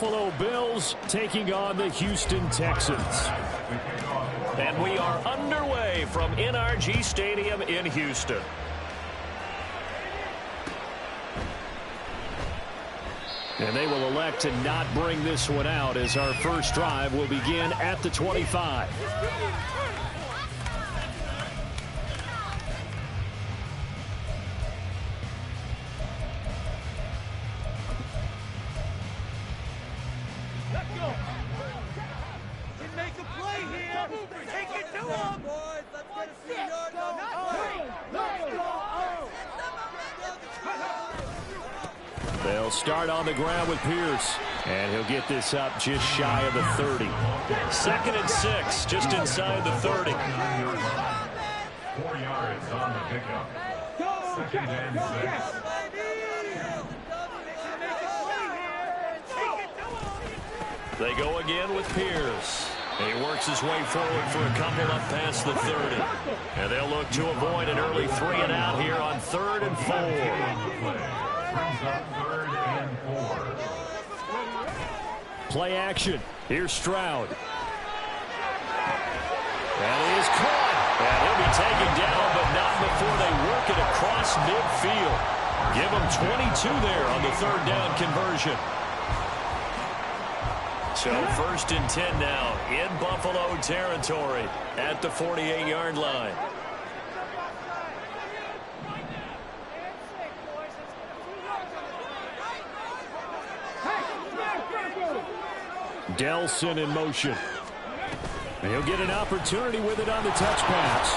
Buffalo Bills taking on the Houston Texans. And we are underway from NRG Stadium in Houston. And they will elect to not bring this one out as our first drive will begin at the 25. They'll start on the ground with Pierce. And he'll get this up just shy of the 30. 2nd and 6, just inside the 30. 4 yards on the pickup. 2nd and 6. They go again with Pierce. He works his way forward for a couple up past the 30. And they'll look to avoid an early 3 and out here on 3rd and 4. Brings up 3rd and 4. Play action. Here's Stroud. That is caught. And he'll be taken down, but not before they work it across midfield. Give him 22 there on the 3rd down conversion. So 1st and 10 now in Buffalo territory at the 48-yard line. Delson in motion. And he'll get an opportunity with it on the touch pass.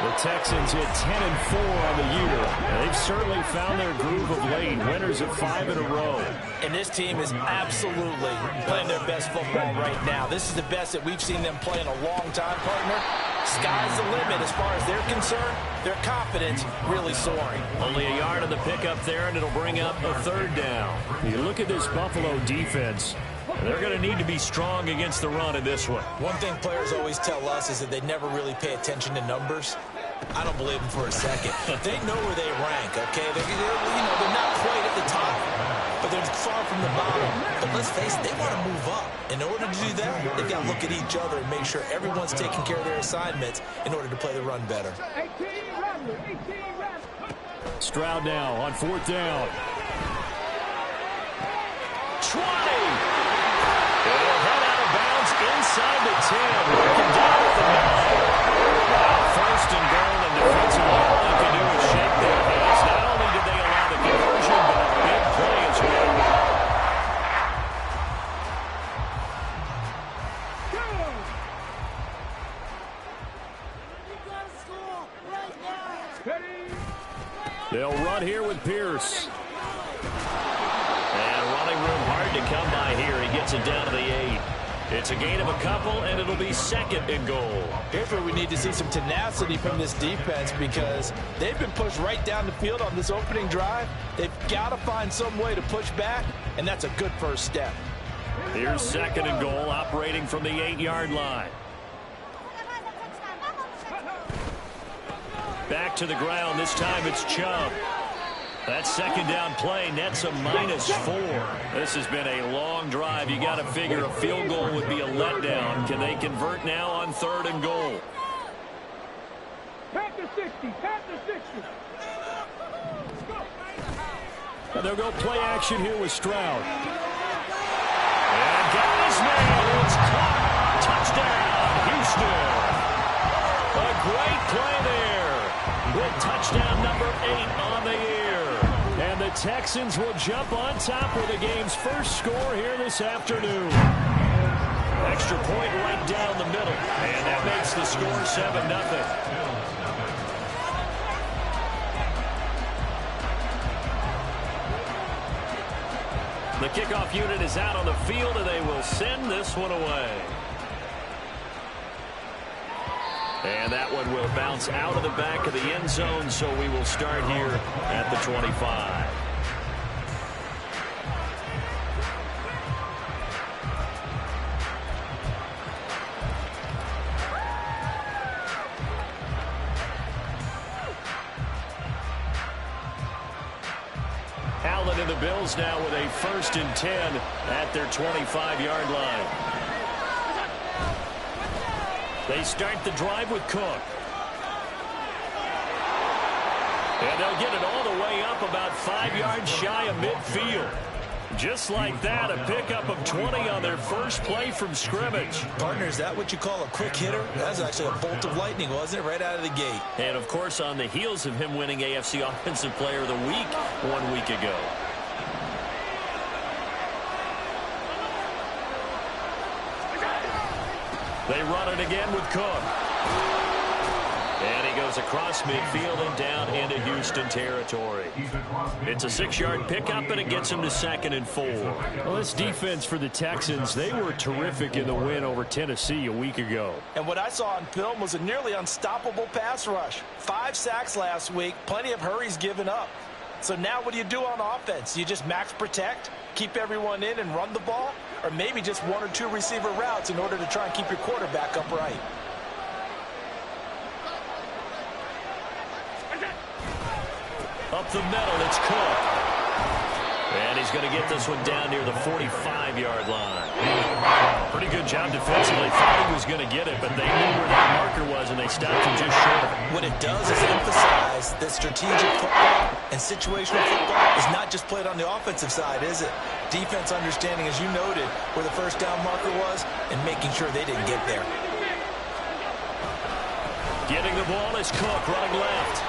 The Texans hit 10-4 on the year. They've certainly found their groove of late. Winners of 5 in a row. And this team is absolutely playing their best football right now. This is the best that we've seen them play in a long time, partner. Sky's the limit as far as they're concerned. Their confidence really soaring. Only a yard on the pickup there, and it'll bring up a 3rd down. You look at this Buffalo defense. They're going to need to be strong against the run in this one. One thing players always tell us is that they never really pay attention to numbers. I don't believe them for a second. They know where they rank, okay? They're not quite at the top, but they're far from the bottom. But let's face it, they want to move up. In order to do that, they've got to look at each other and make sure everyone's taking care of their assignments in order to play the run better. Stroud now on 4th down. 20! It'll head out of bounds inside the 10. Working down at the 9. 1st and goal, and defensively all they can do is shake their hands. Not only did they allow the conversion, but a big play as well. They'll run here with Pierce. And running room hard to come by here. He gets it down to the 8. It's a gain of a couple, and it'll be 2nd and goal. Here's where we need to see some tenacity from this defense because they've been pushed right down the field on this opening drive. They've got to find some way to push back, and that's a good first step. Here's 2nd and goal, operating from the 8-yard line. Back to the ground. This time it's Chubb. That 2nd down play nets a -4. This has been a long drive. You got to figure a field goal would be a letdown. Can they convert now on 3rd and goal? Pack the 60. Pack the 60. And they'll go play action here with Stroud. And guys, man, it's caught. Touchdown, Houston. A great play there. With touchdown number 8 on the year. And the Texans will jump on top with the game's first score here this afternoon. Extra point right down the middle. And that makes the score 7-0. The kickoff unit is out on the field, and they will send this one away. And that one will bounce out of the back of the end zone, so we will start here at the 25. Allen And the Bills now with a 1st and 10 at their 25-yard line. They start the drive with Cook. And they'll get it all the way up about 5 yards shy of midfield. Just like that, a pickup of 20 on their first play from scrimmage. Partner, is that what you call a quick hitter? That's actually a bolt of lightning, wasn't it? Right out of the gate. And, of course, on the heels of him winning AFC Offensive Player of the Week 1 week ago. They run it again with Cook. And he goes across midfield and down into Houston territory. It's a 6-yard pickup, and it gets him to 2nd and 4. Well, this defense for the Texans, they were terrific in the win over Tennessee a week ago. And what I saw on film was a nearly unstoppable pass rush. 5 sacks last week, plenty of hurries given up. So now what do you do on offense? You just max protect, keep everyone in and run the ball? Or maybe just 1 or 2 receiver routes in order to try and keep your quarterback upright? Up the middle, it's Cook. And he's going to get this one down near the 45-yard line. Pretty good job defensively. Thought he was going to get it, but they knew where that marker was, and they stopped him just short of it. What it does is emphasize that strategic football and situational football is not just played on the offensive side, is it? Defense understanding, as you noted, where the first down marker was and making sure they didn't get there. Getting the ball is Cook running left.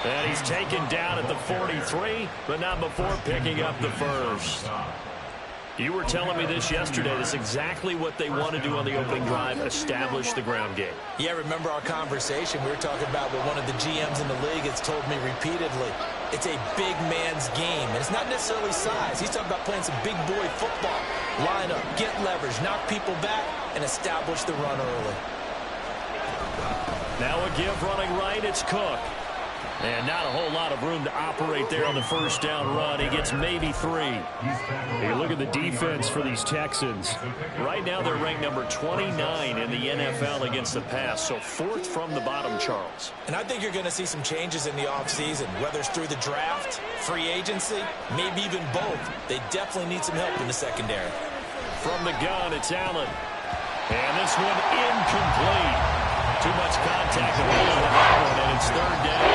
And he's taken down at the 43, but not before picking up the first. You were telling me this yesterday. That's exactly what they want to do on the opening drive, establish the ground game. Yeah, remember our conversation. We were talking about what one of the GMs in the league has told me repeatedly. It's a big man's game, and it's not necessarily size. He's talking about playing some big boy football. Line up, get leverage, knock people back, and establish the run early. Now a give running right, it's Cook. And not a whole lot of room to operate there on the first down run. He gets maybe 3. You look at the defense for these Texans. Right now they're ranked number 29 in the NFL against the pass, so 4th from the bottom, Charles. And I think you're going to see some changes in the offseason, whether it's through the draft, free agency, maybe even both. They definitely need some help in the secondary. From the gun, it's Allen. And this one incomplete. Too much contact on that one, and it's 3rd down.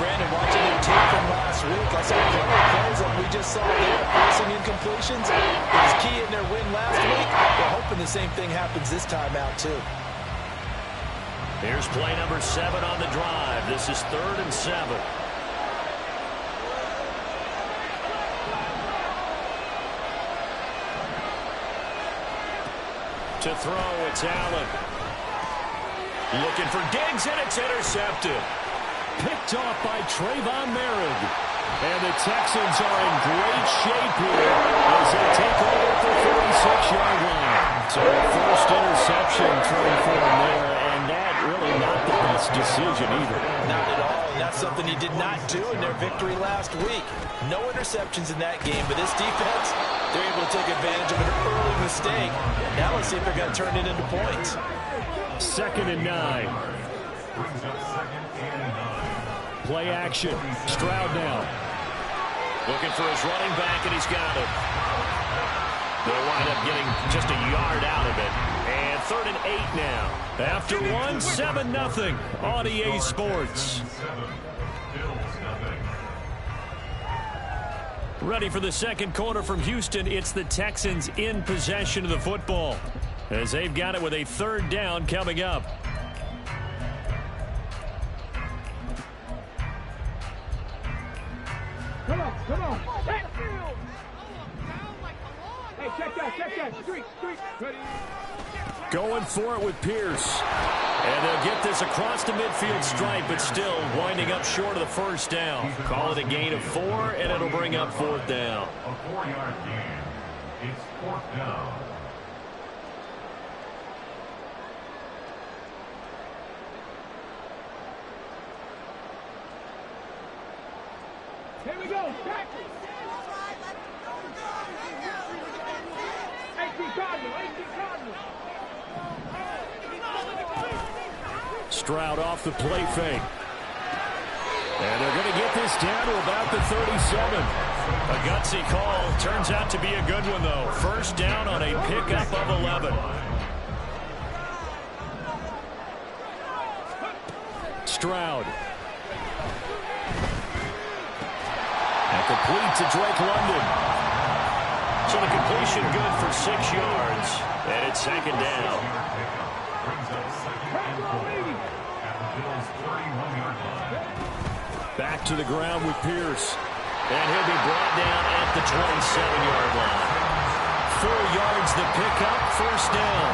Brandon, watching their tape from last week, I saw plenty of plays that we just saw there. Passing incompletions. It was key in their win last week. We're hoping the same thing happens this time out, too. Here's play number 7 on the drive. This is 3rd and 7. To throw, it's Allen. Looking for Diggs, and it's intercepted. Picked off by Trayvon Merritt. And the Texans are in great shape here as they take over at the 46-yard line. So first interception thrown for him there, and that really not the best decision either. Not at all, and that's something he did not do in their victory last week. No interceptions in that game, but this defense, they're able to take advantage of an early mistake. Now let's see if they're going to turn it into points. 2nd and 9. Play action. Stroud now. Looking for his running back, and he's got it. They'll wind up getting just a yard out of it. And 3rd and 8 now. After 1, 7-0 on EA Sports. Ready for the second quarter from Houston. It's the Texans in possession of the football, as they've got it with a 3rd down coming up. Come on. Hey, check that. Street. Ready. Going for it with Pierce. And they'll get this across the midfield stripe, but still winding up short of the first down. Call it a gain of 4, and it'll bring up 4th down. A 4-yard gain. It's 4th down. Here we go. Back. 18 Cardinals. Stroud off the play fake. And they're going to get this down to about the 37. A gutsy call. Turns out to be a good one, though. First down on a pickup of 11. Stroud. And complete to Drake London. So the completion good for 6 yards. And it's second down. Back to the ground with Pierce. And he'll be brought down at the 27-yard line. 4 yards the pickup, first down.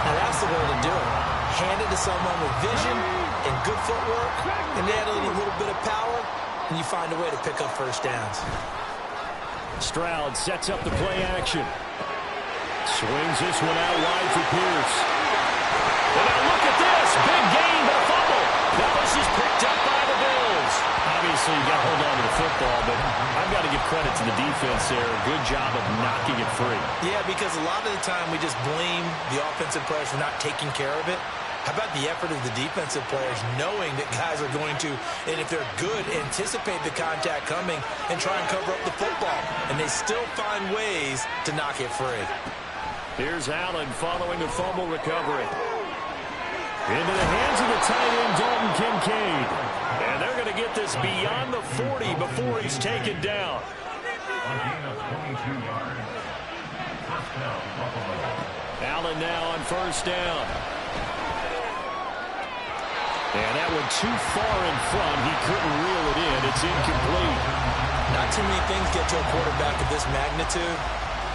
Now that's the way to do it. Hand it to someone with vision and good footwork, and add a little bit of power, and you find a way to pick up first downs. Stroud sets up the play action. Swings this one out wide for Pierce. And now look at this. Big gain, but a fumble. Now this is picked up by the Bills. Obviously, you got to hold on to the football, but I've got to give credit to the defense there. Good job of knocking it free. Yeah, because a lot of the time we just blame the offensive players for not taking care of it. How about the effort of the defensive players knowing that guys are going to, and if they're good, anticipate the contact coming and try and cover up the football. And they still find ways to knock it free. Here's Allen following the fumble recovery. Into the hands of the tight end, Dalton Kincaid. And they're going to get this beyond the 40 before he's taken down. Allen now on first down. And that one too far in front. He couldn't reel it in. It's incomplete. Not too many things get to a quarterback of this magnitude,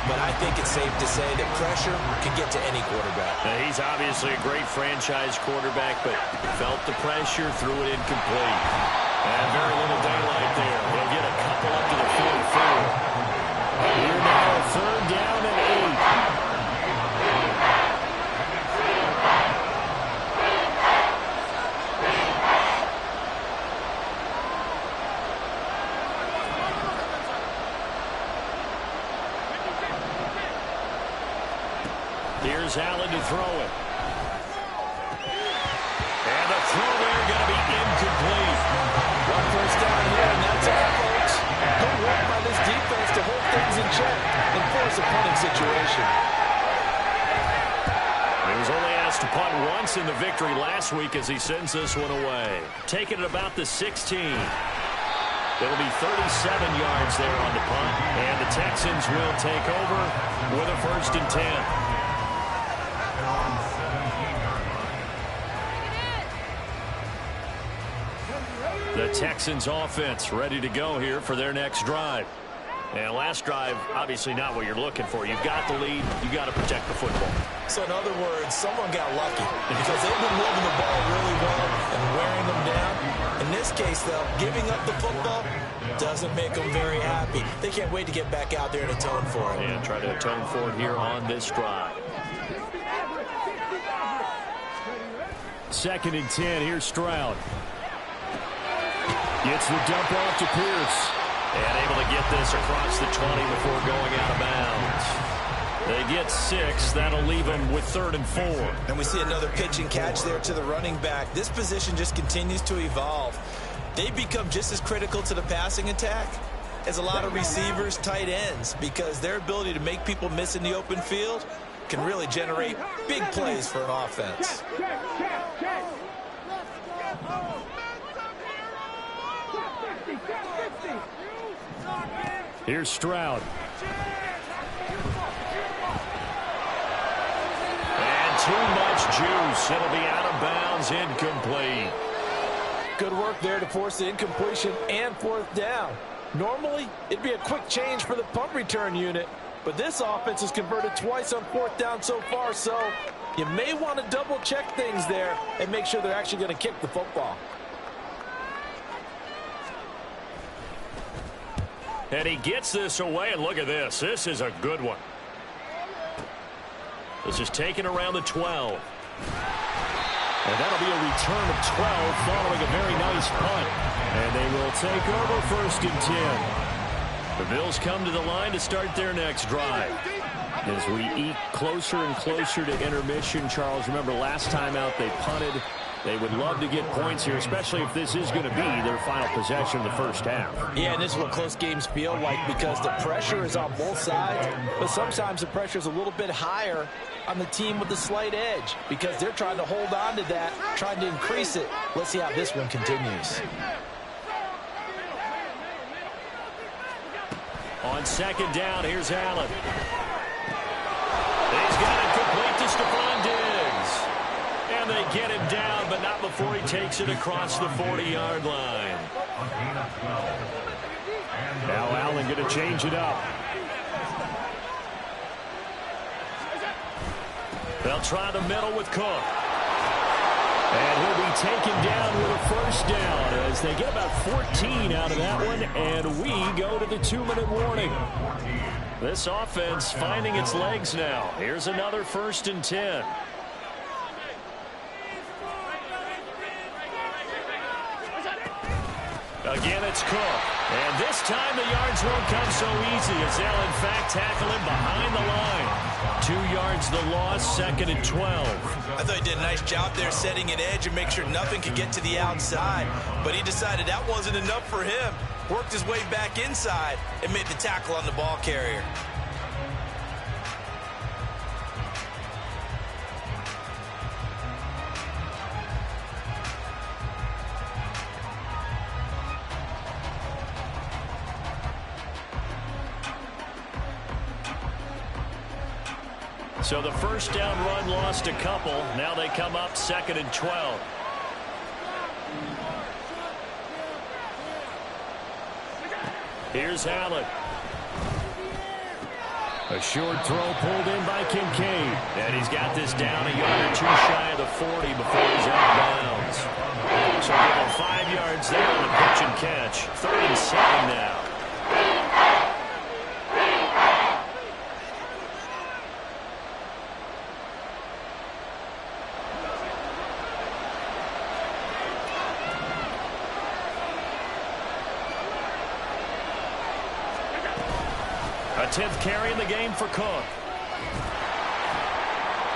but I think it's safe to say that pressure can get to any quarterback. Now, he's obviously a great franchise quarterback, but felt the pressure, threw it incomplete. And very little daylight there. He'll get a couple up to the 44. Here now, third down and 8. Here's Allen to throw it. And the throw there going to be incomplete. One first down here, and that's all, folks. Good work by this defense to hold things in check and force a punting situation. He was only asked to punt once in the victory last week as he sends this one away. Taking it about the 16. It'll be 37 yards there on the punt. And the Texans will take over with a 1st and 10. The Texans offense ready to go here for their next drive. And last drive, obviously not what you're looking for. You've got the lead. You've got to protect the football. So in other words, someone got lucky because they've been moving the ball really well and wearing them down. In this case, though, giving up the football doesn't make them very happy. They can't wait to get back out there and atone for it. And try to atone for it here on this drive. 2nd and 10. Here's Stroud. Gets the dump off to Pierce. And able to get this across the 20 before going out of bounds. They get 6. That'll leave them with 3rd and 4. And we see another pitch and catch there to the running back. This position just continues to evolve. They become just as critical to the passing attack as a lot of receivers, tight ends, because their ability to make people miss in the open field can really generate big plays for an offense. Here's Stroud. And too much juice. It'll be out of bounds, incomplete. Good work there to force the incompletion and 4th down. Normally, it'd be a quick change for the punt return unit, but this offense has converted twice on 4th down so far, so you may want to double-check things there and make sure they're actually going to kick the football. And he gets this away, and look at this. This is a good one. This is taken around the 12. And that'll be a return of 12 following a very nice punt. And they will take over 1st and 10. The Bills come to the line to start their next drive. As we eke closer and closer to intermission, Charles, remember last time out they punted. They would love to get points here, especially if this is going to be their final possession of the first half. Yeah, and this is what close games feel like because the pressure is on both sides, but sometimes the pressure is a little bit higher on the team with the slight edge because they're trying to hold on to that, trying to increase it. Let's see how this one continues. On second down, here's Allen. He's got it complete to Stephon Diggs. And they get him down, but not before he takes it across the 40-yard line. Now Allen going to change it up. They'll try the middle with Cook. And he'll be taken down with a first down as they get about 14 out of that one, and we go to the 2-minute warning. This offense finding its legs now. Here's another 1st and 10. Again, it's Cook. And this time the yards won't come so easy as they'll, in fact, tackle him behind the line. 2 yards the loss, 2nd and 12. I thought he did a nice job there setting an edge and make sure nothing could get to the outside. But he decided that wasn't enough for him. Worked his way back inside and made the tackle on the ball carrier. So the first down run lost a couple. Now they come up 2nd and 12. Here's Allen. A short throw pulled in by Kincaid. And he's got this down a yard or 2 shy of the 40 before he's out of bounds. So give him 5 yards there on the pitch and catch. 3rd and 7 now. A 10th carry in the game for Cook.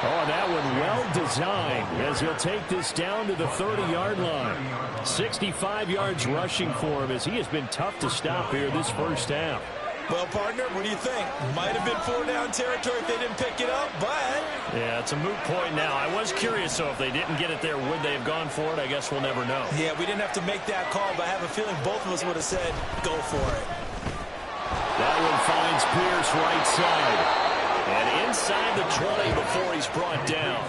Oh, that one well designed as he'll take this down to the 30-yard line. 65 yards rushing for him as he has been tough to stop here this first half. Well, partner, what do you think? Might have been 4-down territory if they didn't pick it up, but... Yeah, it's a moot point now. I was curious, so if they didn't get it there, would they have gone for it? I guess we'll never know. Yeah, we didn't have to make that call, but I have a feeling both of us would have said, go for it. That one finds Pierce right side. And inside the 20 before he's brought down.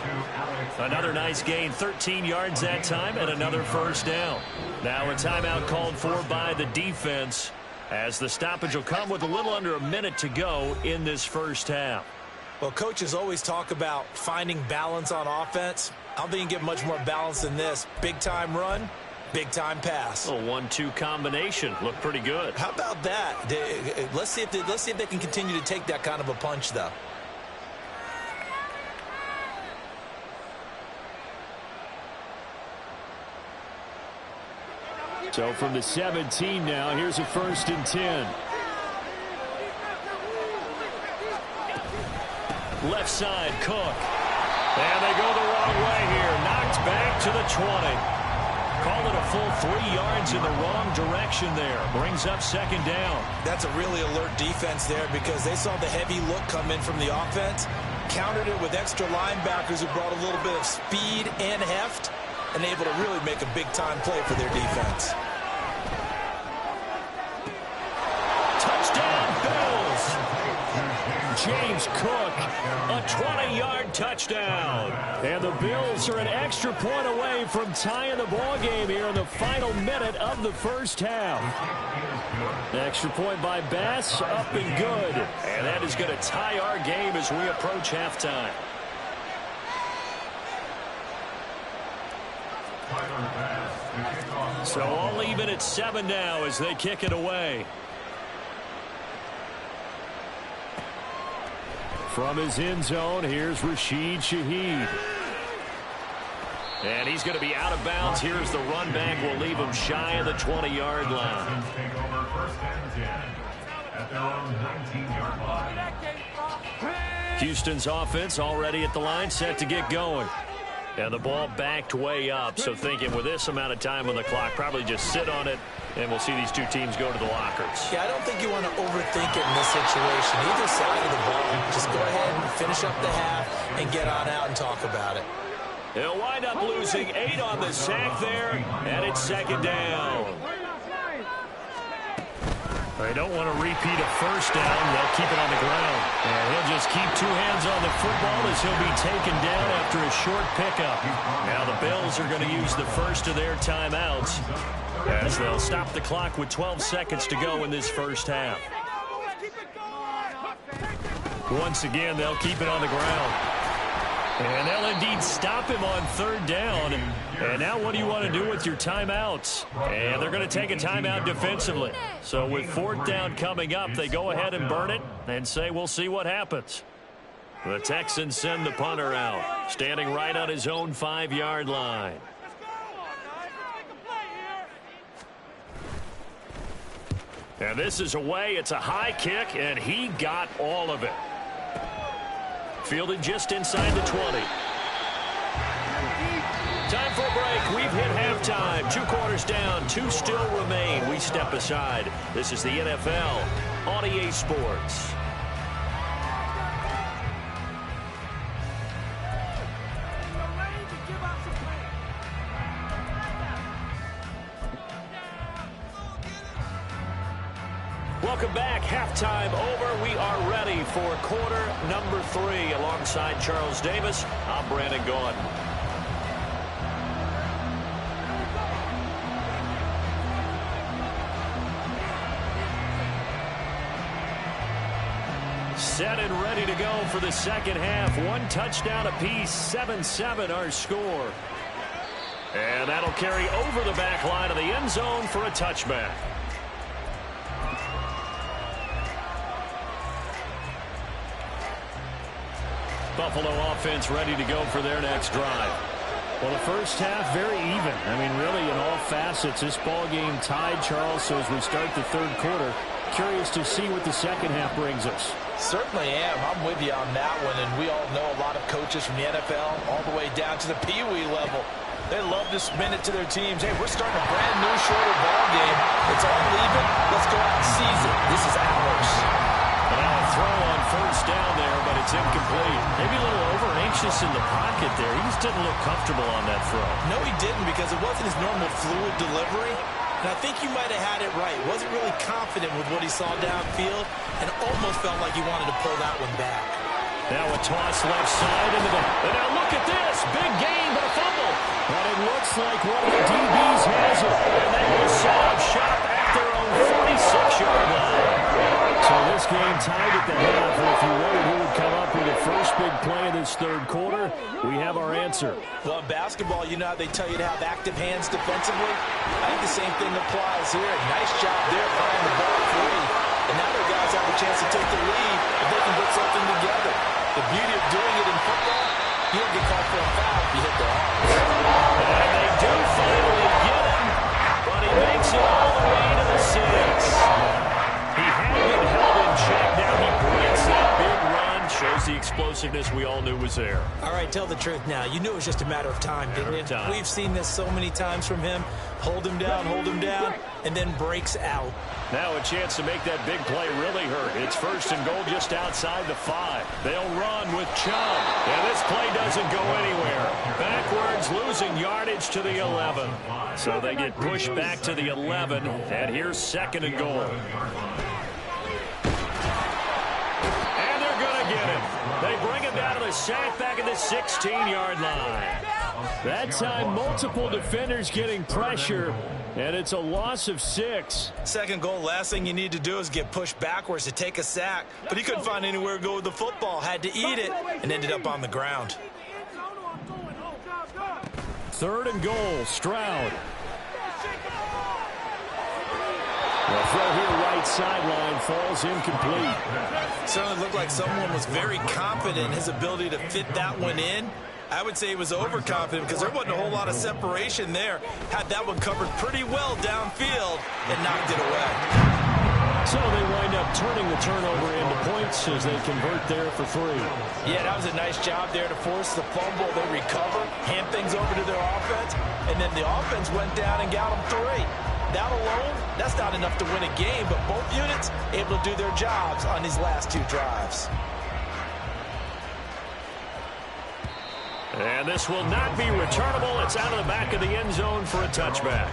Another nice gain, 13 yards that time, and another first down. Now a timeout called for by the defense as the stoppage will come with a little under a minute to go in this first half. Well, coaches always talk about finding balance on offense. I don't think you can get much more balance than this. Big-time run, big-time pass. A 1-2 combination. Looked pretty good. How about that? Let's see if they can continue to take that kind of a punch, though. So from the 17 now, here's a 1st and 10. Left side, Cook. And they go the wrong way here. Knocked back to the 20. Call it a full 3 yards in the wrong direction there. Brings up 2nd down. That's a really alert defense there because they saw the heavy look come in from the offense, countered it with extra linebackers who brought a little bit of speed and heft, and able to really make a big-time play for their defense. Touchdown, Bills! James Cook, a 20-yard touchdown. And the Bills are an extra point away from tying the ball game here in the final minute of the first half. Extra point by Bass, up and good. And that is going to tie our game as we approach halftime. So all even at 7 now as they kick it away. From his end zone, here's Rashid Shaheed. And he's going to be out of bounds. Here's the run back. Will leave him shy of the 20-yard line. Houston's offense already at the line, set to get going. And the ball backed way up, so thinking with this amount of time on the clock, probably just sit on it, and we'll see these two teams go to the lockers. Yeah, I don't think you want to overthink it in this situation. Either side of the ball, just go ahead and finish up the half and get on out and talk about it. They'll wind up losing 8 on the sack there, and it's second down. They don't want to repeat a first down. They'll keep it on the ground. And he'll just keep 2 hands on the football as he'll be taken down after a short pickup. Now the Bills are going to use the first of their timeouts as they'll stop the clock with 12 seconds to go in this first half. Once again, they'll keep it on the ground. And they'll indeed stop him on third down. And now what do you want to do with your timeouts? And they're going to take a timeout defensively. So with fourth down coming up, they go ahead and burn it and say we'll see what happens. The Texans send the punter out, standing right on his own 5-yard line. And this is away. It's a high kick, and he got all of it. Fielded just inside the 20. Time for a break. We've hit halftime. 2 quarters down. 2 still remain. We step aside. This is the NFL on EA Sports. Welcome back. Halftime over. We are ready for quarter number 3. Alongside Charles Davis, I'm Brandon Gaudin. Set and ready to go for the second half. 1 touchdown apiece. 7-7 our score. And that'll carry over the back line of the end zone for a touchback. Buffalo offense ready to go for their next drive. Well, the first half, very even. I mean, really, in all facets, this ball game tied, Charles. So as we start the third quarter, curious to see what the second half brings us. Certainly am. I'm with you on that one. And we all know a lot of coaches from the NFL all the way down to the Pee Wee level. They love to spin it to their teams. Hey, we're starting a brand new, shorter ball game. It's all even. Let's go out and seize it. This is ours. Now a throw on first down there, but it's incomplete. Maybe a little over-anxious in the pocket there. He just didn't look comfortable on that throw. No, he didn't, because it wasn't his normal fluid delivery. And I think you might have had it right. Wasn't really confident with what he saw downfield and almost felt like he wanted to pull that one back. Now a toss left side into the... And now look at this. Big gain, but a fumble. But it looks like one of the DBs has it. And they will set up shop at their own 46-yard line. So this game tied at the half, and if you wondered who would come up with the first big play of this third quarter, we have our answer. Well, in basketball, you know how they tell you to have active hands defensively? I think the same thing applies here. Nice job there playing the ball free. And now their guys have a chance to take the lead if they can put something together. The beauty of doing it in football, you don't get called for a foul if you hit the arms. And they do finally get him, but he makes it all the way to the 6. He had been held in check. Now he breaks that big run. Shows the explosiveness we all knew was there. All right, tell the truth now. You knew it was just a matter of time, didn't you? We've seen this so many times from him. Hold him down, and then breaks out. Now a chance to make that big play really hurt. It's first and goal just outside the 5. They'll run with Chubb. And this play doesn't go anywhere. Backwards, losing yardage to the 11. So they get pushed back to the 11. And here's second and goal. And they're going to get him. They bring him down to the sack back at the 16-yard line. That time, multiple defenders getting pressure, and it's a loss of 6. Second goal, last thing you need to do is get pushed backwards to take a sack. But he couldn't find anywhere to go with the football, had to eat it, and ended up on the ground. Third and goal, Stroud. The throw here right sideline falls incomplete. Certainly looked like someone was very confident in his ability to fit that one in. I would say he was overconfident because there wasn't a whole lot of separation there. Had that one covered pretty well downfield and knocked it away. So they wind up turning the turnover into points as they convert there for 3. Yeah, that was a nice job there to force the fumble. They recover, hand things over to their offense, and then the offense went down and got them 3. That alone, that's not enough to win a game, but both units able to do their jobs on these last 2 drives. And this will not be returnable. It's out of the back of the end zone for a touchback.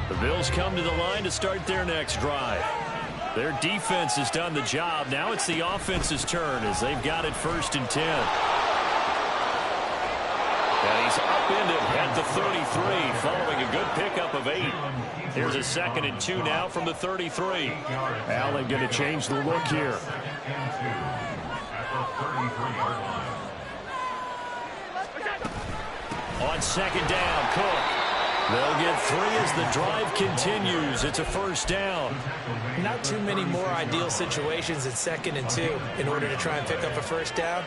The Bills come to the line to start their next drive. Their defense has done the job. Now it's the offense's turn as they've got it 1st and 10. And he's upended at the 33 following a good pickup of 8. Here's a 2nd and 2 now from the 33. Allen going to change the look here. On 2nd down, Cook. They'll get 3 as the drive continues. It's a 1st down. Not too many more ideal situations at 2nd and 2 in order to try and pick up a 1st down.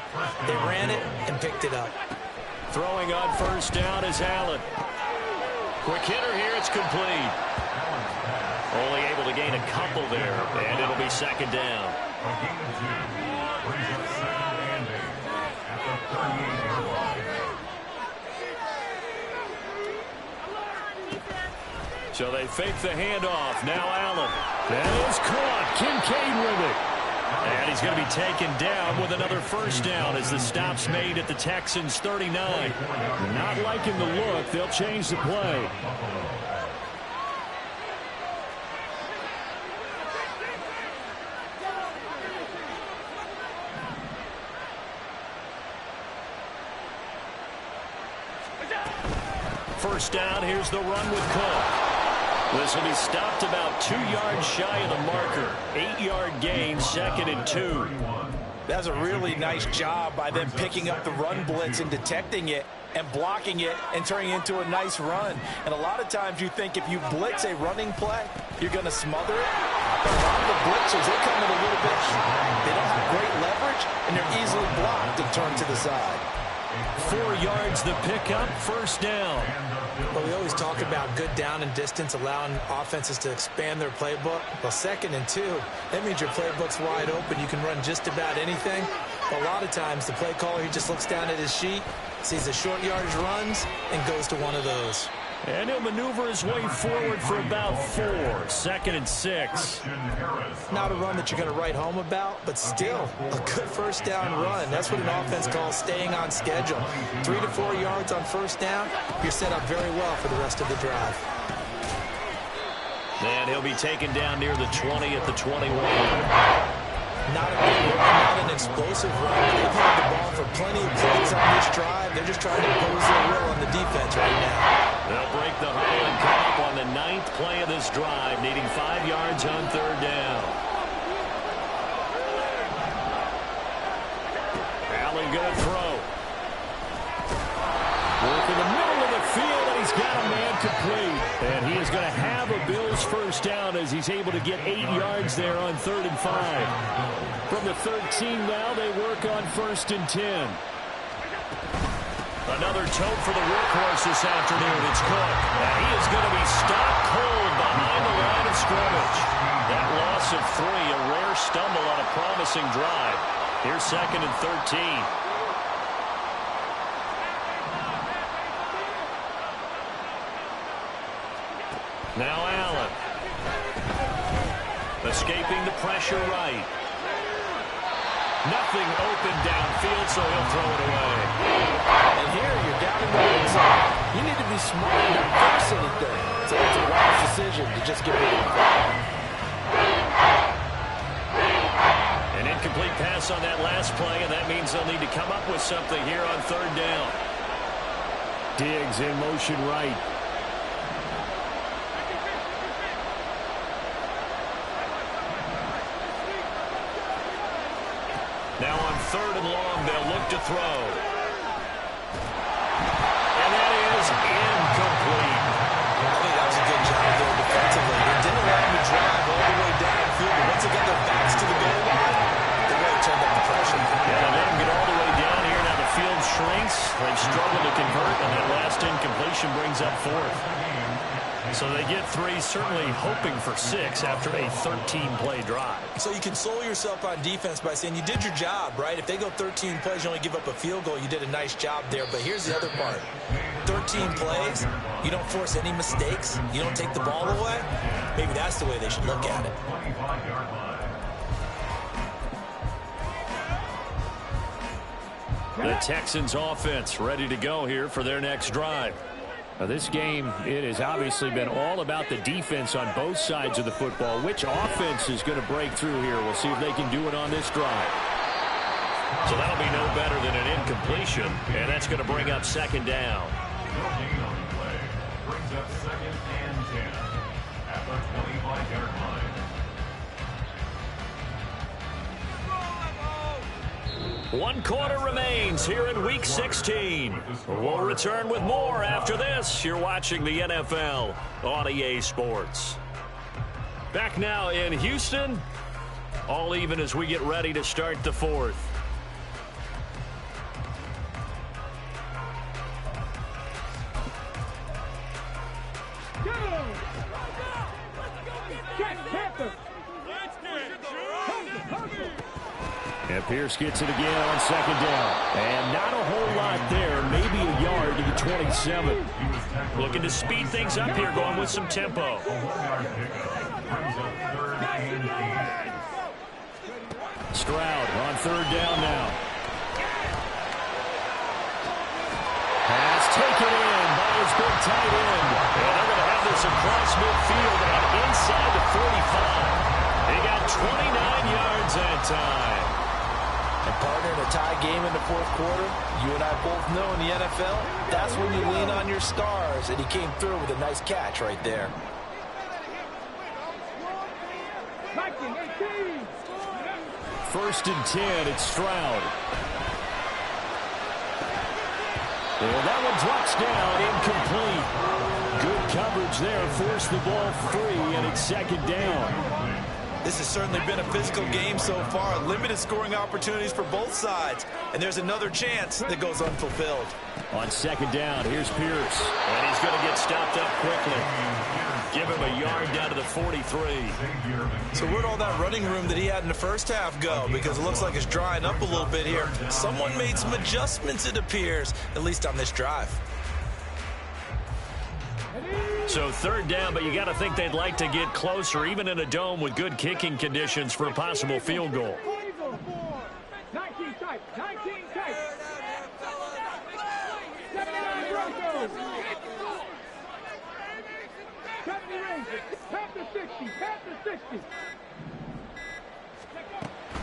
They ran it and picked it up. Throwing on 1st down is Allen. Quick hitter here. It's complete. Only able to gain a couple there, and it'll be 2nd down. So they fake the handoff. Now Allen. That is caught. Kincaid with it. And he's going to be taken down with another 1st down as the stop's made at the Texans' 39. Not liking the look. They'll change the play. First down, here's the run with Cook. This will be stopped about 2 yards shy of the marker. 8-yard gain, 2nd and 2. That's a really nice job by them picking up the run blitz and detecting it and blocking it and turning it into a nice run. And a lot of times you think if you blitz a running play, you're going to smother it. But a lot of the blitzers, they come in a little bit high. They don't have great leverage, and they're easily blocked and turned to the side. 4 yards the pickup, 1st down. But we always talk about good down and distance, allowing offenses to expand their playbook. Well, 2nd and 2, that means your playbook's wide open. You can run just about anything. But a lot of times, the play caller, he just looks down at his sheet, sees the short yardage runs, and goes to one of those. And he'll maneuver his way forward for about 4. 2nd and 6. Not a run that you're going to write home about, but still a good 1st down run. That's what an offense calls staying on schedule. 3 to 4 yards on 1st down, you're set up very well for the rest of the drive. And he'll be taken down near the 20 at the 21. Not a big run, not an explosive run. They've had the ball for plenty of plays on this drive. They're just trying to impose their will on the defense right now. They'll break the huddle and come up on the 9th play of this drive, needing 5 yards on 3rd down. Allen going to throw. Work in the middle of the field, and he's got a man complete. And he is going to have a Bills 1st down as he's able to get 8 yards there on 3rd and 5. From the 13 now, they work on 1st and 10. Another tote for the workhorse this afternoon. It's Cook. And he is going to be stopped cold behind the line of scrimmage. That loss of 3, a rare stumble on a promising drive. Here's 2nd and 13. Now Allen. Escaping the pressure right. Nothing open downfield, so he'll throw it away. And here you're down in the red zone. You need to be smart and not force anything. So it's a wise decision to just get rid of it. An incomplete pass on that last play, and that means they'll need to come up with something here on 3rd down. Diggs in motion right. Now on 3rd and long, they'll look to throw. And that is incomplete. I think that was a good job there defensively. They didn't allow him to They've struggled to convert, and that last incompletion brings up 4th. So they get 3, certainly hoping for 6 after a 13-play drive. So you console yourself on defense by saying you did your job, right? If they go 13 plays, you only give up a field goal, you did a nice job there. But here's the other part. 13 plays, you don't force any mistakes, you don't take the ball away. Maybe that's the way they should look at it. The Texans offense ready to go here for their next drive. Now this game, it has obviously been all about the defense on both sides of the football. Which offense is going to break through here? We'll see if they can do it on this drive. So that'll be no better than an incompletion, and that's going to bring up 2nd down. Brings up 2nd and 10 at the 25-yard line. One quarter remains here in Week 16. We'll return with more after this. You're watching the NFL on EA Sports. Back now in Houston. All even as we get ready to start the 4th. And Pierce gets it again on 2nd down. And not a whole lot there. Maybe a yard to the 27. Looking to speed things up here, going with some tempo. Stroud on 3rd down now. Pass taken in by his big tight end. And they're going to have this across midfield and inside the 45. They got 29 yards that time. And partner, in a tie game in the 4th quarter, you and I both know in the NFL, that's when you lean on your stars, and he came through with a nice catch right there. First and 10, it's Stroud. Well, that one drops down, incomplete. Good coverage there, forced the ball free, and it's 2nd down. This has certainly been a physical game so far. Limited scoring opportunities for both sides. And there's another chance that goes unfulfilled. On 2nd down, here's Pierce. And he's going to get stopped up quickly. Give him a yard down to the 43. So where'd all that running room that he had in the first half go? Because it looks like it's drying up a little bit here. Someone made some adjustments, it appears, at least on this drive. So 3rd down, but you got to think they'd like to get closer, even in a dome with good kicking conditions for a possible field goal. 19 tight. 19 tight. 70 Rangers. Tap the 60. Tap the 60.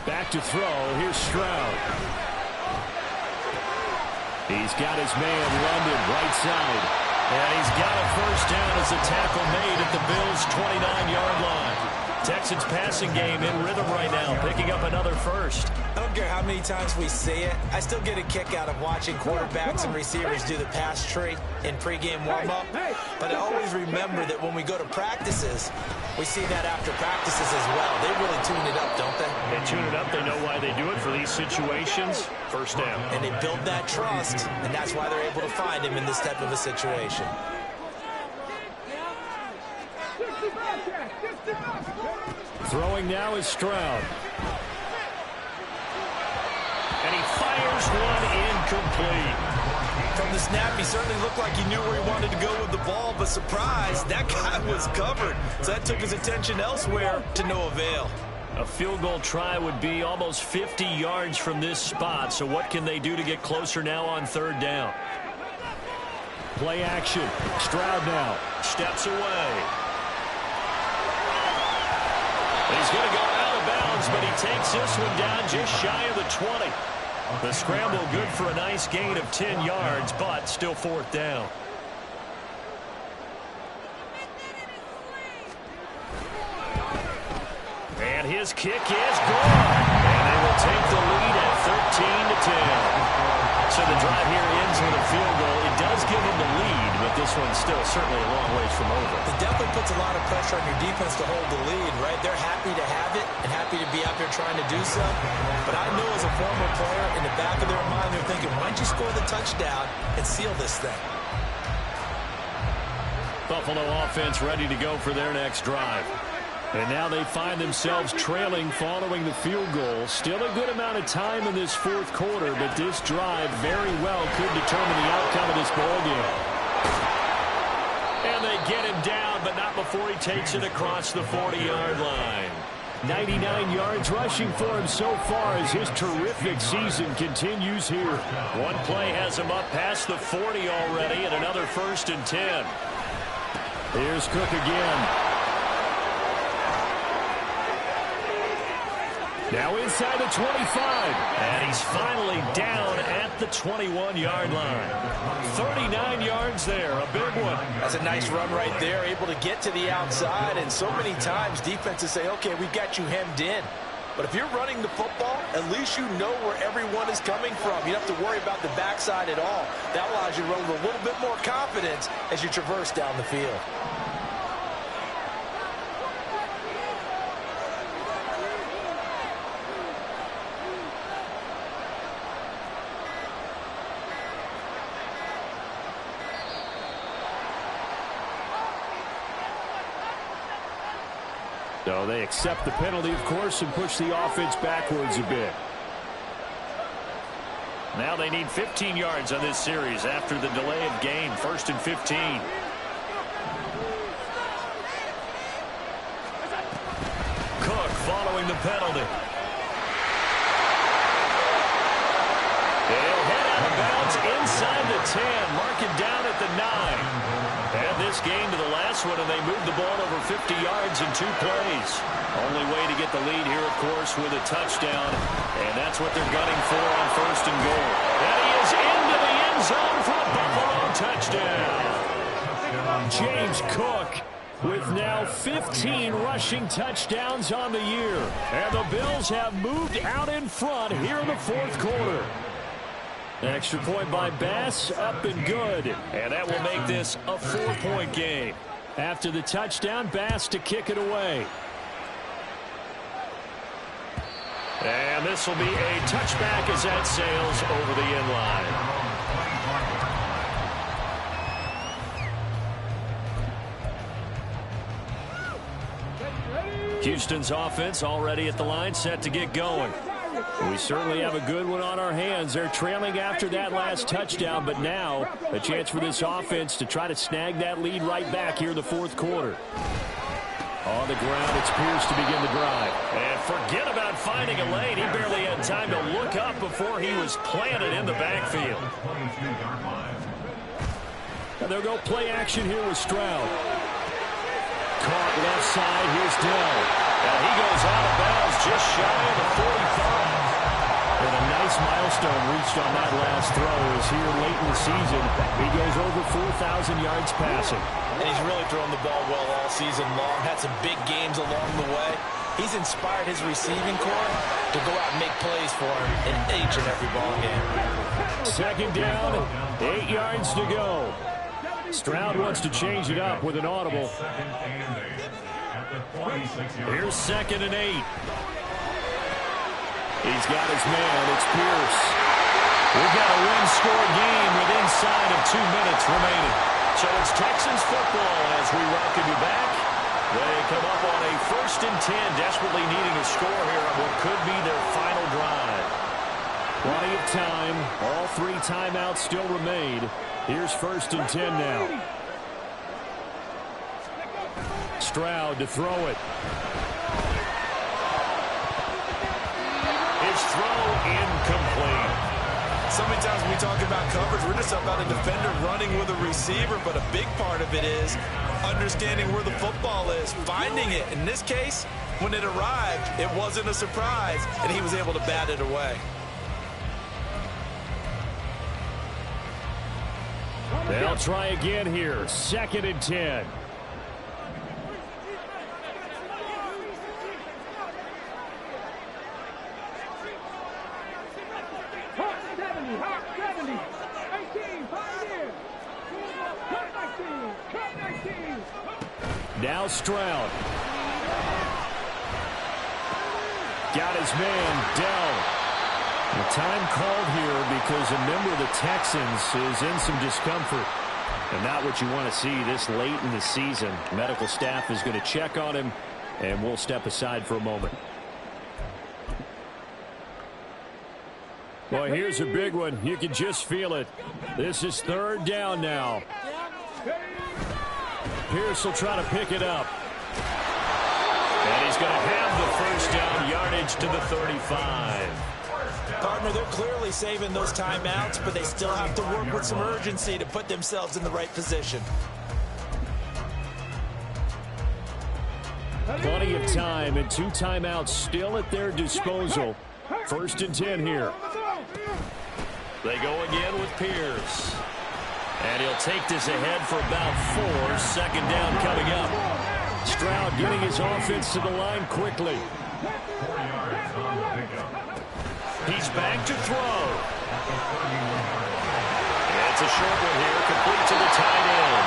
Back to throw. Here's Stroud. He's got his man London right side. And he's got a first down as a tackle made at the Bills' 29-yard line. Texans passing game in rhythm right now, picking up another first. I don't care how many times we say it, I still get a kick out of watching quarterbacks and receivers do the pass tree in pregame warm-up. But I always remember that when we go to practices, we see that after practices as well. They really tune it up, don't they? They tune it up. They know why they do it for these situations. First down. And they build that trust, and that's why they're able to find him in this type of a situation. Throwing now is Stroud. And he fires one incomplete. From the snap, he certainly looked like he knew where he wanted to go with the ball, but surprise, that guy was covered. So that took his attention elsewhere to no avail. A field goal try would be almost 50 yards from this spot. So what can they do to get closer now on 3rd down? Play action. Stroud now steps away. He's going to go out of bounds, but he takes this one down just shy of the 20. The scramble good for a nice gain of 10 yards, but still 4th down. And his kick is good. And they will take the lead at 13-10. So the drive here ends with a field goal. It does give them the lead, but this one's still certainly a long ways from over. It definitely puts a lot of pressure on your defense to hold the lead, right? They're happy to have it and happy to be out there trying to do so. But I know as a former player, in the back of their mind, they're thinking, why don't you score the touchdown and seal this thing? Buffalo offense ready to go for their next drive. And now they find themselves trailing following the field goal. Still a good amount of time in this fourth quarter, but this drive very well could determine the outcome of this ballgame. And they get him down, but not before he takes it across the 40-yard line. 99 yards rushing for him so far as his terrific season continues here. One play has him up past the 40 already, and another 1st and 10. Here's Cook again. Now inside the 25. And he's finally down at the 21-yard line. 39 yards there, a big one. That's a nice run right there, able to get to the outside. And so many times defenses say, okay, we've got you hemmed in. But if you're running the football, at least you know where everyone is coming from. You don't have to worry about the backside at all. That allows you to run with a little bit more confidence as you traverse down the field. So they accept the penalty, of course, and push the offense backwards a bit. Now they need 15 yards on this series after the delay of game. 1st and 15. Cook following the penalty. They'll head out of bounds inside the 10. Mark it down at the 9. And this game to the last one, and they moved the ball over 50 yards in 2 plays. Only way to get the lead here, of course, with a touchdown. And that's what they're gunning for on 1st and goal. And he is into the end zone for a Buffalo touchdown. James Cook with now 15 rushing touchdowns on the year. And the Bills have moved out in front here in the fourth quarter. Extra point by Bass, up and good. And that will make this a 4-point game. After the touchdown, Bass to kick it away. And this will be a touchback as that sails over the end line. Houston's offense already at the line, set to get going. We certainly have a good one on our hands. They're trailing after that last touchdown, but now a chance for this offense to try to snag that lead right back here in the fourth quarter. On the ground, it's Pierce to begin the drive. And forget about finding a lane. He barely had time to look up before he was planted in the backfield. And they'll go play action here with Stroud. Caught left side, here's Dell. And he goes out of bounds just shy of the 45. And a nice milestone reached on that last throw as here late in the season, he goes over 4,000 yards passing. And he's really thrown the ball well all season long. Had some big games along the way. He's inspired his receiving corps to go out and make plays for him in each and every ball game. 2nd down, 8 yards to go. Stroud wants to change it up with an audible. Here's 2nd and 8. He's got his man. It's Pierce. We've got a one-score game with inside of 2 minutes remaining. So it's Texans football as we welcome you back. They come up on a 1st and 10, desperately needing a score here on what could be their final drive. Plenty of time. All 3 timeouts still remain. Here's 1st and 10 now. Stroud to throw it. His throw incomplete. So many times when we talk about coverage, we're just about a defender running with a receiver, but a big part of it is understanding where the football is, finding it. In this case, when it arrived, it wasn't a surprise, and he was able to bat it away. They'll try again here. 2nd and 10. Now Stroud. Got his man, Dell. Time called here because a member of the Texans is in some discomfort. And not what you want to see this late in the season. Medical staff is going to check on him, and we'll step aside for a moment. Well, here's a big one. You can just feel it. This is 3rd down now. Pierce will try to pick it up. And he's going to have the first down yardage to the 35. Partner, they're clearly saving those timeouts, but they still have to work with some urgency to put themselves in the right position. Plenty of time and 2 timeouts still at their disposal. 1st and 10 here. They go again with Pierce. And he'll take this ahead for about 4. 2nd down coming up. Stroud getting his offense to the line quickly. 4 yards on the pickup. He's back to throw. It's a short one here, complete to the tight end.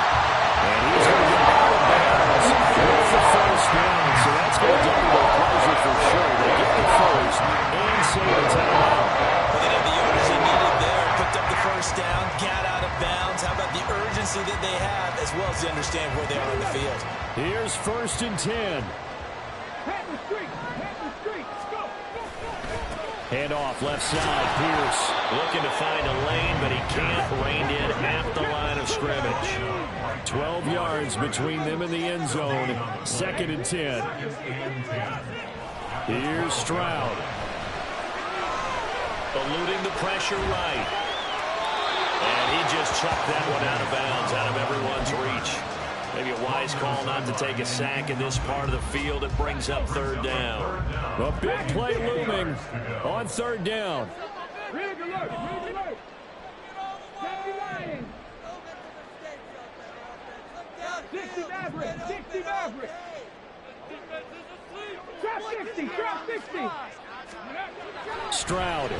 And he's going to get out of bounds with the first down. So that's going to double their pleasure for sure. They get the first and save the timeout. Well, they had the urgency needed there. Picked up the first down, got out of bounds. How about the urgency that they have, as well as they understand where they are on the field? Here's 1st and 10. Hand off left side, Pierce. Looking to find a lane, but he can't. Reined in at the line of scrimmage. 12 yards between them and the end zone. 2nd and 10. Here's Stroud. Eluding the pressure right. And he just chucked that one out of bounds, out of everyone's reach. Maybe a wise call not to take a sack in this part of the field. It brings up 3rd down. A big play looming on 3rd down. Rig alert, rig alert. Safety line. 60 Maverick, 60 Maverick. Trap 60, trap 60. Stroud.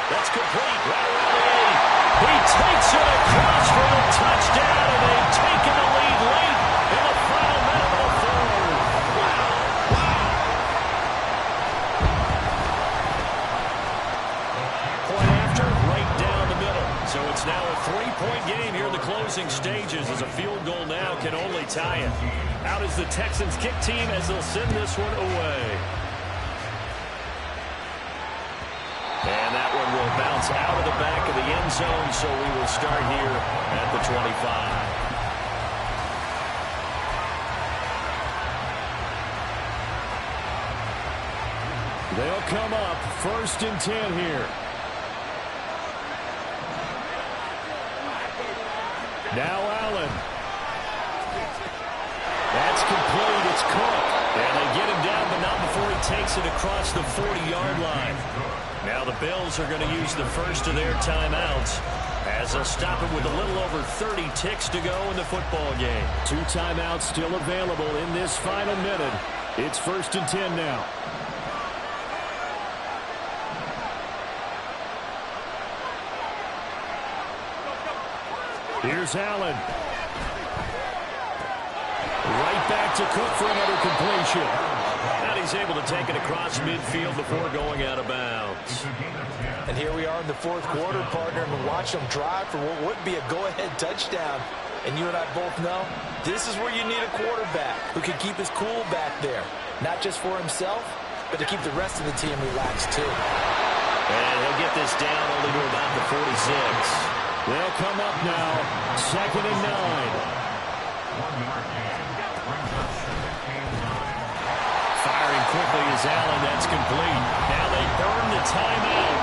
That's complete. Right around the 8. He takes it across for a touchdown, and they've taken the lead late in the final minute of the 3rd. Point after, right down the middle. So it's now a 3-point game here in the closing stages, as a field goal now can only tie it. Out is the Texans kick team as they'll send this one away. And that one will bounce out of the back of the end zone, so we will start here at the 25. They'll come up 1st and 10 here. Now Allen. That's complete. It's Cook. And they get him down, but not before he takes it across the 40-yard line. Now the Bills are going to use the first of their timeouts, as they'll stop it with a little over 30 ticks to go in the football game. 2 timeouts still available in this final minute. It's 1st and 10 now. Here's Allen. Right back to Cook for another completion. And he's able to take it across midfield before going out of bounds. And here we are in the 4th quarter, partner, and we watch them drive for what would be a go-ahead touchdown. And you and I both know this is where you need a quarterback who can keep his cool back there. Not just for himself, but to keep the rest of the team relaxed too. And he'll get this down only to about the 46. They'll come up now, 2nd and 9. Firing quickly is Allen. That's complete. Now they burn the timeout.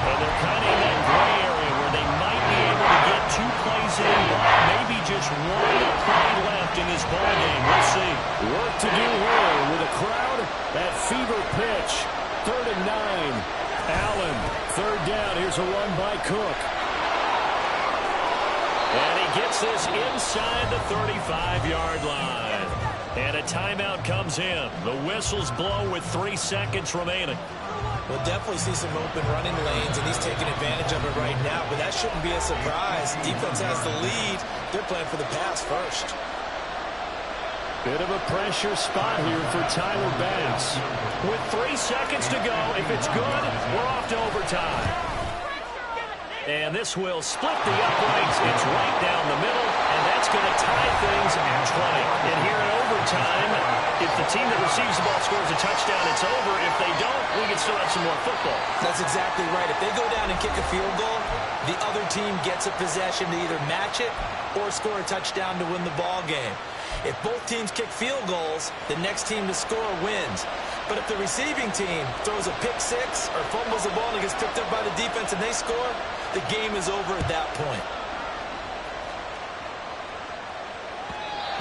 And they're kind of in that gray area where they might be able to get 2 plays in, but maybe just 1 play left in this ball game. We'll see. Work to do here with a crowd at fever pitch. 3rd and 9. Allen, 3rd down. Here's a run by Cook. And he gets this inside the 35-yard line. And a timeout comes in. The whistles blow with 3 seconds remaining. We'll definitely see some open running lanes, and he's taking advantage of it right now, but that shouldn't be a surprise. Defense has the lead. They're playing for the pass first. Bit of a pressure spot here for Tyler Bass. With 3 seconds to go, if it's good, we're off to overtime. And this will split the uprights. It's right down the middle, and that's going to tie things at 20. And here in overtime, if the team that receives the ball scores a touchdown, it's over. If they don't, we can still have some more football. That's exactly right. If they go down and kick a field goal, the other team gets a possession to either match it or score a touchdown to win the ball game. If both teams kick field goals, the next team to score wins. But if the receiving team throws a pick six or fumbles the ball and it gets picked up by the defense and they score, the game is over at that point.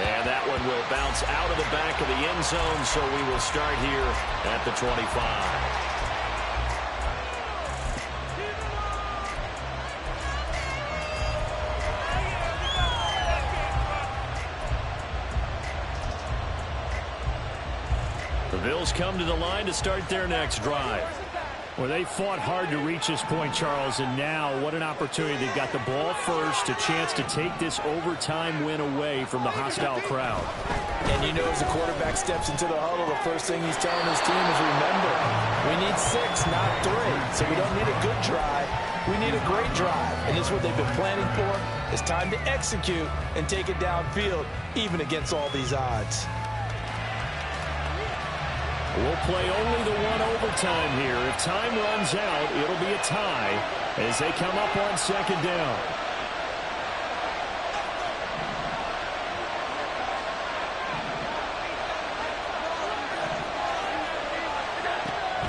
And that one will bounce out of the back of the end zone, so we will start here at the 25. The Bills come to the line to start their next drive. Well, they fought hard to reach this point, Charles, and now what an opportunity. They've got the ball first, a chance to take this overtime win away from the hostile crowd. And you know, as the quarterback steps into the huddle, the first thing he's telling his team is, remember, we need 6, not 3. So we don't need a good drive. We need a great drive. And this is what they've been planning for. It's time to execute and take it downfield, even against all these odds. We'll play only the one overtime here. If time runs out, it'll be a tie as they come up on second down.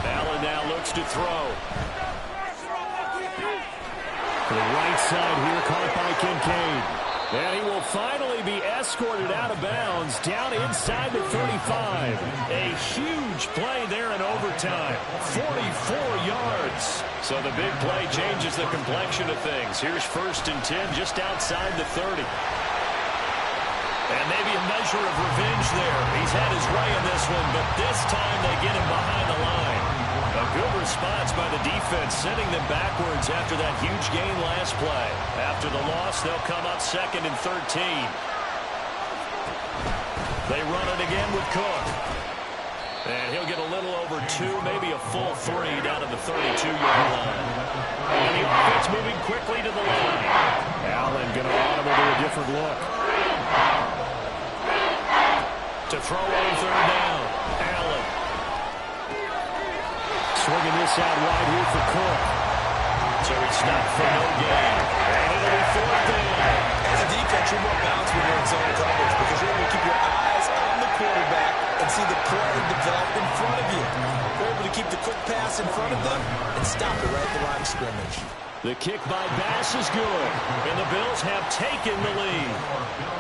Allen now looks to throw. To the right side here, caught by Kincaid. And he will finally be escorted out of bounds down inside the 35. A huge play there in overtime. 44 yards. So the big play changes the complexion of things. Here's 1st and 10 just outside the 30. And maybe a measure of revenge there. He's had his way in this one, but this time they get him behind the line. A good response by the defense, sending them backwards after that huge gain last play. After the loss, they'll come up 2nd and 13. They run it again with Cook. And he'll get a little over 2, maybe a full 3 down to the 32-yard line. And the offense moving quickly to the line. Allen going to audible to a different look. To throw on 3rd down. Allen. Swinging this out wide here for Cook. So he stopped for no gain. And it'll be 4th down. As a defense, you're more balanced when you're in zone coverage because you're able to keep your eyes on the quarterback and see the play develop in front of you. You're able to keep the quick pass in front of them and stop it right at the line of scrimmage. The kick by Bass is good. And the Bills have taken the lead.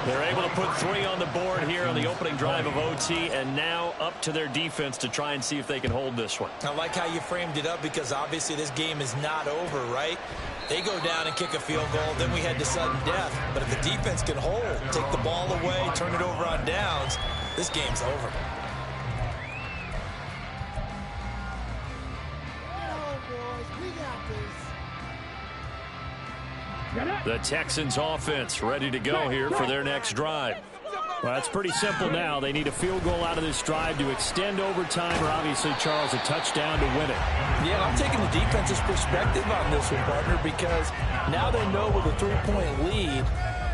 They're able to put 3 on the board here on the opening drive of OT, and now up to their defense to try and see if they can hold this one. I like how you framed it up because obviously this game is not over, right? They go down and kick a field goal, then we head to sudden death. But if the defense can hold, take the ball away, turn it over on downs, this game's over. The Texans offense ready to go here for their next drive. Well, it's pretty simple now. They need a field goal out of this drive to extend overtime or obviously, Charles, a touchdown to win it. Yeah, I'm taking the defense's perspective on this one, partner, because now they know with a 3-point lead,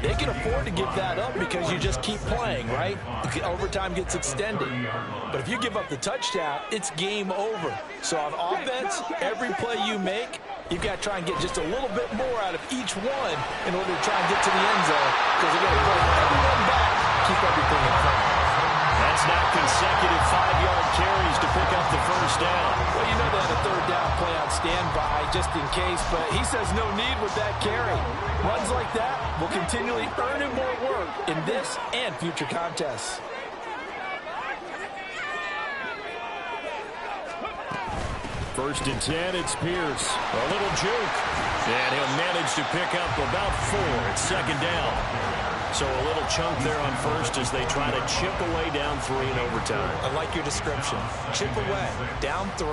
they can afford to give that up because you just keep playing, right? Overtime gets extended. But if you give up the touchdown, it's game over. So on offense, every play you make, you've got to try and get just a little bit more out of each one in order to try and get to the end zone because you've got to play everyone back, keep everything in front. That's now consecutive 5-yard carries to pick up the 1st down. Well, you know they had a 3rd down play on standby just in case, but he says no need with that carry. Runs like that will continually earn him more work in this and future contests. First and 10, it's Pierce. A little juke. And he'll manage to pick up about 4 at 2nd down. So a little chunk there on first as they try to chip away down 3 in overtime. I like your description. Chip away, down 3.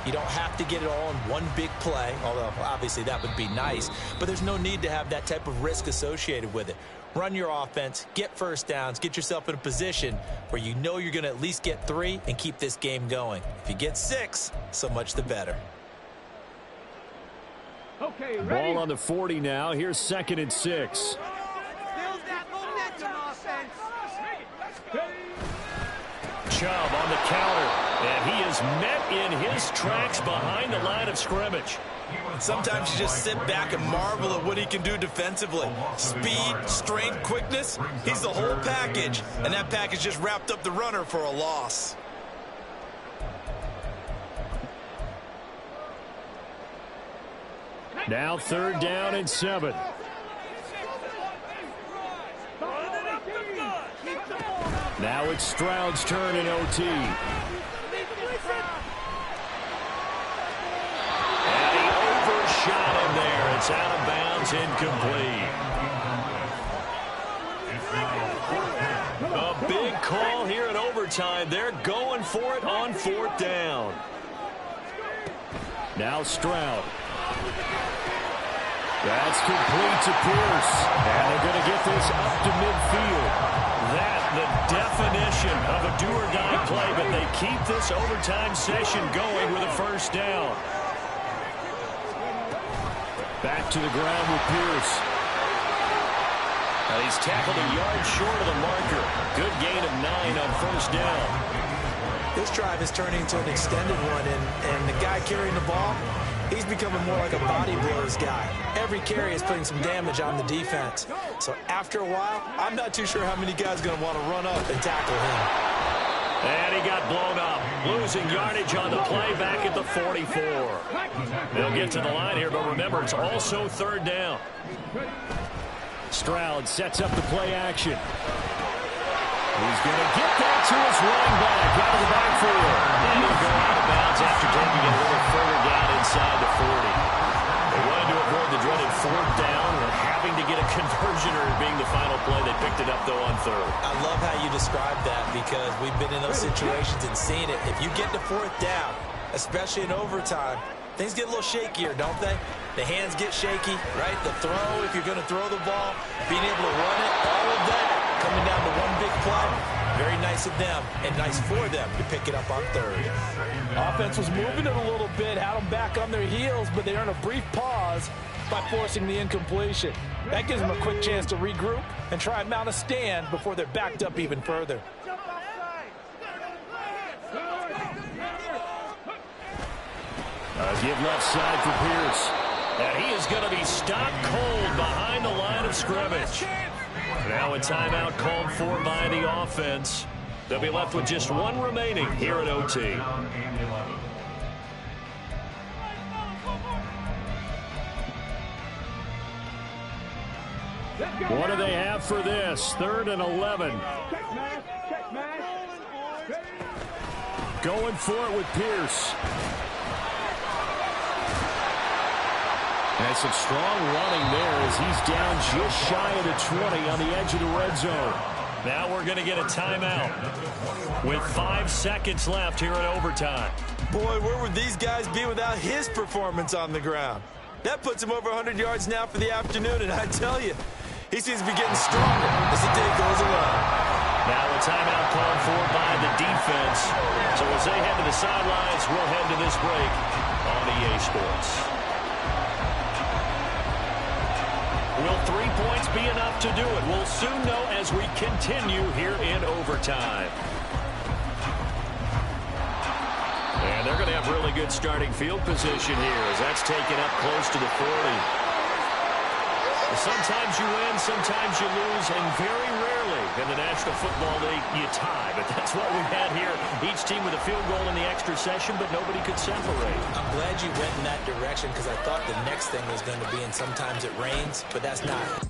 You don't have to get it all in one big play, although obviously that would be nice. But there's no need to have that type of risk associated with it. Run your offense, get first downs, get yourself in a position where you know you're going to at least get 3 and keep this game going. If you get 6, so much the better. Okay, ready? Ball on the 40 now. Here's 2nd and 6. Build that momentum, offense. Chubb on the counter, and he is met in his tracks behind the line of scrimmage. Sometimes you just sit back and marvel at what he can do defensively. Speed, strength, quickness, he's the whole package. And that package just wrapped up the runner for a loss. Now 3rd down and 7. Now it's Stroud's turn in OT. And he overshot him there. It's out of bounds, incomplete. A big call here in overtime. They're going for it on 4th down. Now Stroud. That's complete to Pierce. And they're going to get this up to midfield. That, the definition of a do-or-die play, but they keep this overtime session going with a 1st down. Back to the ground with Pierce. And he's tackled a yard short of the marker. Good gain of 9 on 1st down. This drive is turning into an extended one, and the guy carrying the ball, he's becoming more like a body blows guy. Every carry is putting some damage on the defense. So after a while, I'm not too sure how many guys are going to want to run up and tackle him. And he got blown up, losing yardage on the play back at the 44. They'll get to the line here, but remember, it's also 3rd down. Stroud sets up the play action. He's going to get that to his running back out of the backfield. And he'll go out of bounds after taking it a little further down inside the 40. They wanted to avoid the dreaded 4th down and having to get a conversion or being the final play. They picked it up, though, on 3rd. I love how you described that because we've been in those situations and seen it. If you get to 4th down, especially in overtime, things get a little shakier, don't they? The hands get shaky, right? The throw, if you're going to throw the ball, being able to run it, all of that coming down to one big play. Very nice of them and nice for them to pick it up on 3rd. Offense was moving it a little bit, had them back on their heels, but they earned a brief pause by forcing the incompletion. That gives them a quick chance to regroup and try and mount a stand before they're backed up even further. Give left side for Pierce. And he is going to be stopped cold behind the line of scrimmage. Now a timeout called for by the offense. They'll be left with just 1 remaining here at OT. What do they have for this? 3rd and 11. Going for it with Pierce. And some strong running there as he's down just shy of the 20 on the edge of the red zone. Now we're going to get a timeout with 5 seconds left here at overtime. Boy, where would these guys be without his performance on the ground? That puts him over 100 yards now for the afternoon, and I tell you, he seems to be getting stronger as the day goes along. Now a timeout called for by the defense. So as they head to the sidelines, we'll head to this break on EA Sports. Will 3 points be enough to do it? We'll soon know as we continue here in overtime. And they're going to have really good starting field position here as that's taken up close to the 40. Sometimes you win, sometimes you lose, and very rarely in the National Football League you tie. But that's what we've had here. Each team with a field goal in the extra session, but nobody could separate. I'm glad you went in that direction because I thought the next thing was going to be, and sometimes it rains, but that's not